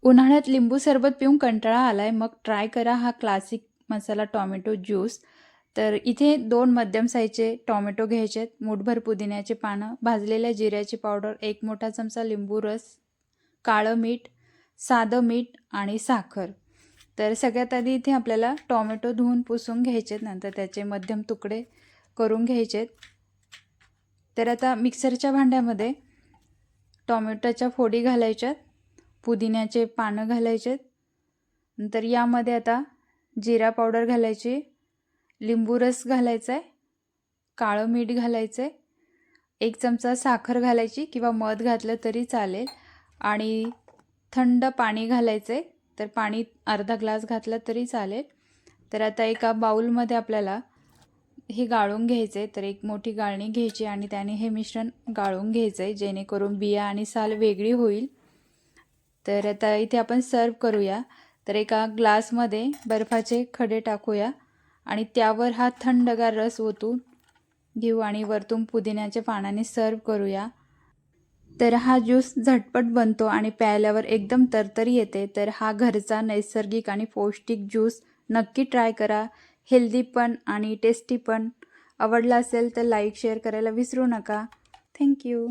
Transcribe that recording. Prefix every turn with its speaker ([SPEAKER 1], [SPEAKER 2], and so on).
[SPEAKER 1] उन्हाळ्यात लिंबू सरबत पिऊन कंटाळा आलाय, मग ट्राय करा हा क्लासिक मसाला टॉमॅटो ज्यूस. तर इथे 2 मध्यम साईजचे टॉमॅटो घ्यायचे आहेत, मूठभर पुदिन्याचे पानं, भाजलेल्या जिऱ्याची पावडर, 1 मोठा चमचा लिंबू रस, काळं मीठ, साधं मीठ आणि साखर. तर सगळ्यात आधी इथे आपल्याला टॉमॅटो धुवून पुसून घ्यायचे आहेत, नंतर त्याचे मध्यम तुकडे करून घ्यायचे आहेत. तर आता मिक्सरच्या भांड्यामध्ये टॉमॅटोच्या फोडी घालायच्यात, पुदिन्याचे पानं घालायचे, नंतर यामध्ये आता जिरा पावडर घालायची, लिंबू रस घालायचा आहे, काळं मीठ घालायचं आहे, 1 चमचा साखर घालायची किंवा मध घातलं तरी चालेल आणि थंड पाणी घालायचं आहे. तर पाणी अर्धा ग्लास घातलं तरी चालेल. तर आता एका बाउलमध्ये आपल्याला हे गाळून घ्यायचं आहे. तर एक मोठी गाळणी घ्यायची आणि त्याने हे मिश्रण गाळून घ्यायचं आहे, जेणेकरून बिया आणि साल वेगळी होईल. तर आता इथे आपण सर्व करूया. तर एका ग्लासमध्ये बर्फाचे खडे टाकूया आणि त्यावर हा थंडगार रस ओतून घेऊ आणि वरतून पुदिन्याच्या पानाने सर्व करूया. तर हा ज्यूस झटपट बनतो आणि प्यायल्यावर एकदम तरतरी येते. तर हा घरचा नैसर्गिक आणि पौष्टिक ज्यूस नक्की ट्राय करा. हेल्दी पण आणि टेस्टी पण. आवडला असेल तर लाईक शेअर करायला विसरू नका. थँक्यू.